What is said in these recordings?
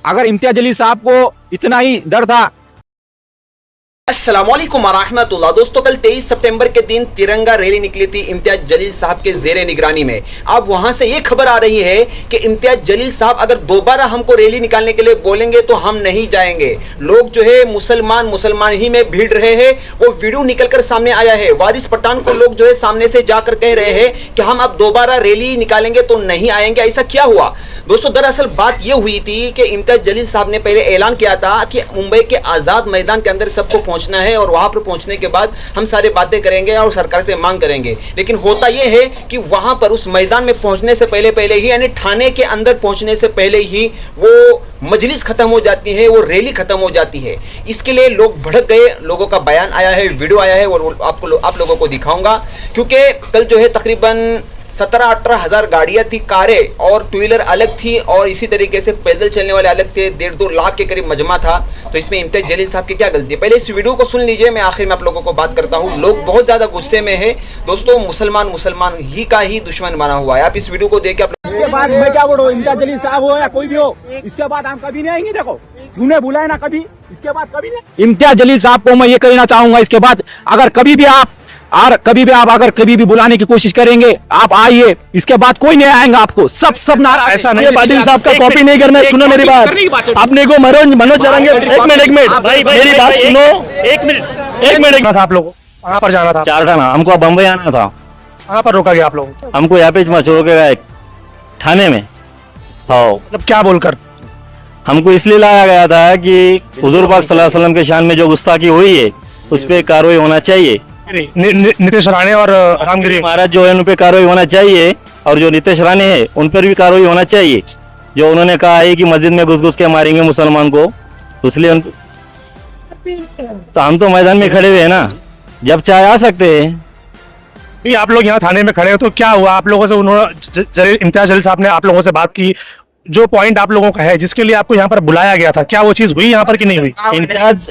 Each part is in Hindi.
अगर इम्तियाज जलील साहब को इतना ही डर था। अस्सलामुअलैकुम वरहमतुल्लाह। दोस्तों, कल 23 सितंबर के दिन तिरंगा रैली निकली थी इम्तियाज जलील साहब के जेरे निगरानी में। अब वहां से ये खबर आ रही है कि इम्तियाज जलील साहब अगर दोबारा हमको रैली निकालने के लिए बोलेंगे तो हम नहीं जाएंगे। लोग जो है मुसलमान ही में भीड़ रहे हैं। वो वीडियो निकलकर सामने आया है। वारिस पठान को लोग जो है सामने से जाकर कह रहे हैं कि हम अब दोबारा रैली निकालेंगे तो नहीं आएंगे। ऐसा क्या हुआ दोस्तों? दरअसल बात यह हुई थी कि इम्तियाज जलील साहब ने पहले ऐलान किया था कि मुंबई के आजाद मैदान के अंदर सबको पहुंचना है और वहां पर पहुंचने के बाद हम सारी बातें करेंगे और सरकार से मांग करेंगे। लेकिन होता यह है कि वहां पर उस मैदान में पहुंचने से पहले ही, यानी थाने के अंदर पहुंचने से पहले ही वो मजलिस खत्म हो जाती है, वो रैली खत्म हो जाती है। इसके लिए लोग भड़क गए। लोगों का बयान आया है, वीडियो आया है और आप लोगों को दिखाऊंगा। क्योंकि कल जो है तकरीबन 17-18 हज़ार गाड़ियां थी, कारें और टू व्हीलर अलग थी और इसी तरीके से पैदल चलने वाले अलग थे। 1.5-2 लाख के करीब मजमा था। तो इसमें इम्तियाज जलील साहब की क्या गलती है? पहले इस वीडियो को सुन लीजिए, मैं आखिर में आप लोगों को बात करता हूँ। लोग बहुत ज्यादा गुस्से में है दोस्तों। मुसलमान ही का ही दुश्मन बना हुआ है। आप इस वीडियो को देख के इसके बाद मैं क्या बोलूं, इम्तियाज जलील साहब हो या कोई भी हो, इसके बाद हम कभी नहीं आएंगे। देखो, तूने बुलाया ना कभी, इसके बाद कभी नहीं। इम्तियाज जलील साहब को मैं ये कहना चाहूंगा, इसके बाद अगर कभी भी आप बुलाने की कोशिश करेंगे, आप आइए। इसके बाद कोई नहीं आएगा आपको। सब नाराज। ऐसा नहीं है। पाटिल साहब का कॉपी नहीं करना है। सुनो मेरी बात। आपने को मनोज चलेंगे। एक मिनट मेरी बात सुनो। एक मिनट था आप लोगों कहाँ पर जाना था? चारठाना। हमको बम्बई आना था। कहाँ पर रोका गया आप लोगों को? हमको यहाँ पे रोका गया थाने में। हाँ, मतलब क्या बोलकर? हमको इसलिए लाया गया था कि हुजूर पाक सल्लल्लाहु अलैहि वसल्लम के शान में जो गुस्ताखी हुई है उस पर कार्रवाई होना चाहिए। नीतीश राणे और रामगिरी महाराज जो है उन पे कार्रवाई होना चाहिए और जो नीतीश राणे है उन पर भी कार्रवाई होना चाहिए। जो उन्होंने कहा है कि मस्जिद में घुस के मारेंगे मुसलमान को, इसलिए तो हम तो मैदान में खड़े हुए हैं ना, जब चाहे आ सकते हैं। आप लोग यहाँ थाने में खड़े हो तो क्या हुआ आप लोगों से? उन्होंने इम्तियाज जलील साहब ने आप लोगों से बात की, जो पॉइंट आप लोगों का है जिसके लिए आपको यहाँ पर बुलाया गया था, क्या वो चीज हुई यहाँ पर कि नहीं हुई?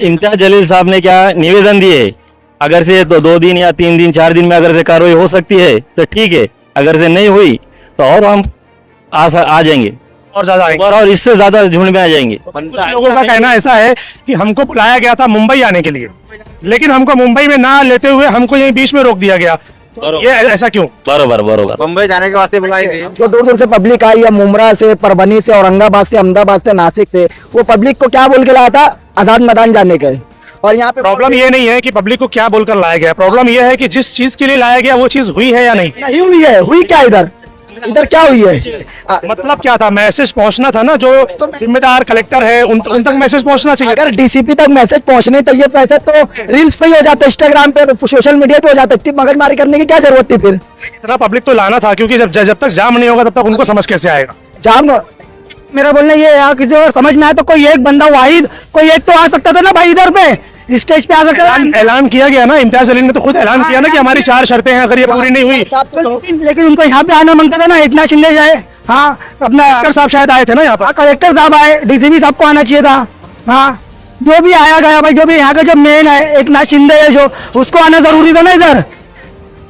इम्तियाज जलील साहब ने क्या निवेदन दिए, अगर से तो 2 दिन या 3 दिन 4 दिन में अगर से कार्रवाई हो सकती है तो ठीक है, अगर से नहीं हुई तो और हम आ जाएंगे और ज्यादा आएंगे और इससे ज्यादा झुंड में आ जाएंगे। कुछ लोगों का कहना ऐसा है कि हमको बुलाया गया था मुंबई आने के लिए, लेकिन हमको मुंबई में ना लेते हुए हमको यहीं बीच में रोक दिया गया। ये ऐसा क्यों? बरोबर मुंबई जाने के वास्ते बुलाई थी। जो दूर दूर से पब्लिक आई है, मुमरा से, परभनी से, औरंगाबाद से, अहमदाबाद से, नासिक से, वो पब्लिक को क्या बोल के लाया था? आजाद मैदान जाने के। और यहाँ पे प्रॉब्लम ये नहीं है कि पब्लिक को क्या बोलकर लाया गया, प्रॉब्लम ये है कि जिस चीज के लिए लाया गया वो चीज हुई है या नहीं? नहीं हुई है। हुई क्या इधर क्या हुई है? मतलब क्या था? मैसेज पहुंचना था ना, जो जिम्मेदार कलेक्टर है उन तक मैसेज पहुंचना चाहिए। अगर डीसीपी तक मैसेज पहुंचने तो ये पैसे तो रील्स पे ही हो जाता, इंस्टाग्राम पे, सोशल मीडिया पे हो जाता। इतनी मगजमारी करने की क्या जरूरत थी फिर? इतना पब्लिक तो लाना था, क्योंकि जब तक जाम नहीं होगा तब तक उनको समझ कैसे आएगा? जाम मेरा बोलना ये है कि जो समझ में आए तो कोई एक बंदा वाहिद कोई एक तो आ सकता था ना भाई, इधर पे स्टेज पे आ सकता था। ऐलान किया गया ना, इम्तियाज जलील ने तो खुद ऐलान किया ना कि हमारी 4 शर्तें हैं, अगर ये पूरी नहीं हुई लेकिन उनको यहाँ पे आना मांगता था ना, इतना शिंदे जाए। हाँ, अपना कलेक्टर साहब शायद आए थे ना यहाँ पर। कलेक्टर साहब आए, डीसीपी साहब को आना चाहिए था। हाँ, जो भी आया गया भाई, जो भी यहाँ का जो मेन है एक नाथ शिंदे है, जो उसको आना जरूरी था ना इधर।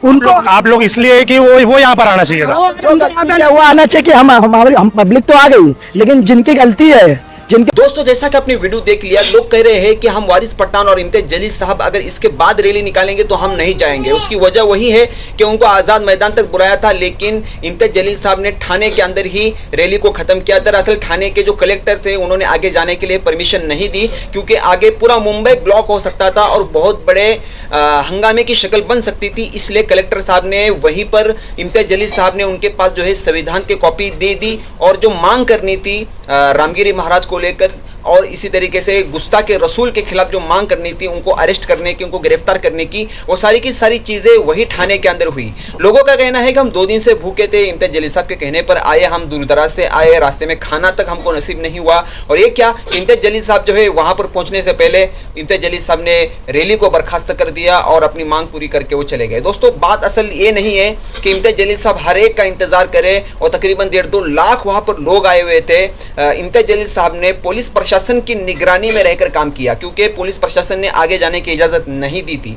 उनको आप लोग इसलिए कि वो यहाँ पर आना चाहिए था। वो आना चाहिए कि हम पब्लिक तो आ गई, लेकिन जिनकी गलती है दोस्तों, जैसा कि आपने वीडियो देख लिया, लोग कह रहे हैं कि हम वारिस पठान और इम्तियाज जलील साहब अगर इसके बाद रैली निकालेंगे तो हम नहीं जाएंगे। उसकी वजह वही है कि उनको आजाद मैदान तक बुलाया था, लेकिन इम्तियाज जलील साहब ने थाने के अंदर ही रैली को खत्म किया। दरअसल थाने के जो कलेक्टर थे उन्होंने आगे जाने के लिए परमिशन नहीं दी, क्योंकि आगे पूरा मुंबई ब्लॉक हो सकता था और बहुत बड़े हंगामे की शक्ल बन सकती थी। इसलिए कलेक्टर साहब ने वहीं पर इम्तियाज जलील साहब ने उनके पास जो है संविधान की कॉपी दे दी और जो मांग करनी थी रामगिरी महाराज को लेकर और इसी तरीके से गुस्ताखे रसूल के खिलाफ जो मांग करनी थी, उनको अरेस्ट करने की, उनको गिरफ्तार करने की, वो सारी की सारी चीजें वही थाने के अंदर हुई। लोगों का कहना है कि हम 2 दिन से भूखे थे, इम्तियाज जलील साहब के कहने पर आए, हम दूर दराज से आए, रास्ते में खाना तक हमको नसीब नहीं हुआ। और ये क्या, इम्तियाज जलील साहब जो है वहां पर पहुंचने से पहले इम्तियाज जलील साहब ने रैली को बर्खास्त कर दिया और अपनी मांग पूरी करके वो चले गए। दोस्तों, बात असल ये नहीं है कि इम्तियाज जलील साहब हर एक का इंतजार करे और तकरीबन 1.5-2 लाख वहां पर लोग आए हुए थे। इम्तियाज जलील साहब ने पुलिस प्रशासन की निगरानी में रहकर काम किया, क्योंकि पुलिस प्रशासन ने आगे जाने की इजाजत नहीं दी थी।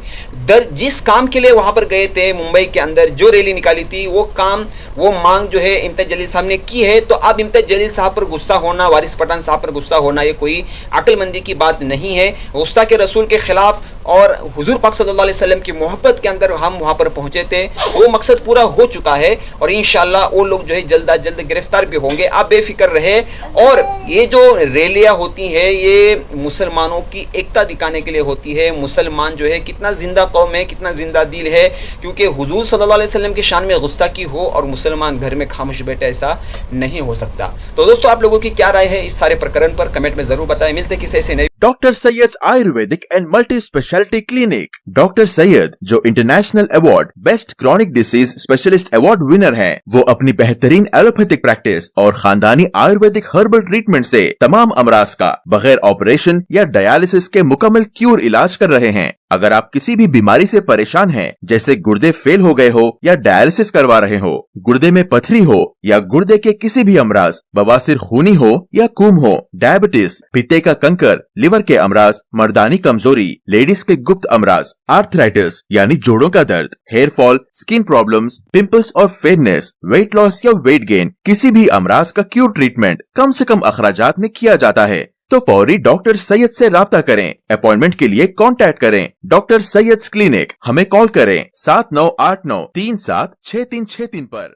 जिस काम के लिए वहां पर गए थे मुंबई के अंदर, जो रैली निकाली थी, वो काम, वो मांग जो है इम्तियाज जलील साहब ने की है। तो अब इम्तियाज जलील साहब पर गुस्सा होना, वारिस पठान साहब पर गुस्सा होना, ये कोई अक्लमंदी की बात नहीं है। गुस्सा के रसूल के खिलाफ और हुजूर पाक सल्लल्लाहु अलैहि वसल्लम की मोहब्बत के अंदर हम वहां पर पहुंचे थे, वो मकसद पूरा हो चुका है और इंशाल्लाह वो लोग जो है जल्द अज जल्द गिरफ्तार भी होंगे, आप बेफिक्र रहे। और ये जो रैलियां होती है ये मुसलमानों की एकता दिखाने के लिए होती है। मुसलमान जो है कितना जिंदा कौम है, कितना जिंदा दिल है, क्योंकि हुजूर सल्लल्लाहु अलैहि वसल्लम की शान में गुस्ताखी हो और मुसलमान घर में खामोश बैठे, ऐसा नहीं हो सकता। तो दोस्तों, आप लोगों की क्या राय है इस सारे प्रकरण पर, कमेंट में जरूर बताएं। मिलते किसी ऐसे नए doctor Syed ayurvedic and multi speciality clinic. Doctor Syed जो international award best chronic disease specialist award winner हैं, वो अपनी बेहतरीन एलोपैथिक प्रैक्टिस और खानदानी आयुर्वेदिक हर्बल ट्रीटमेंट से तमाम अमराज का बगैर ऑपरेशन या डायलिसिस के मुकम्मल क्यूर इलाज कर रहे हैं। अगर आप किसी भी बीमारी से परेशान हैं, जैसे गुर्दे फेल हो गए हो या डायलिसिस करवा रहे हो, गुर्दे में पथरी हो या गुर्दे के किसी भी अमराज, बवासीर खूनी हो या कुम हो, डायबिटीज, पित्ते का कंकर, लिवर के अमराज, मर्दानी कमजोरी, लेडीज के गुप्त अमराज, आर्थराइटिस यानी जोड़ों का दर्द, hair fall, skin problems, pimples और फेयरनेस, वेट लॉस या वेट गेन, किसी भी अमराज का क्यूर ट्रीटमेंट कम से कम अखराजात में किया जाता है। तो फौरी डॉक्टर सैयद से राब्ता करें। अपॉइंटमेंट के लिए कांटेक्ट करें डॉक्टर सैयद क्लिनिक। हमें कॉल करें 7989376363 पर।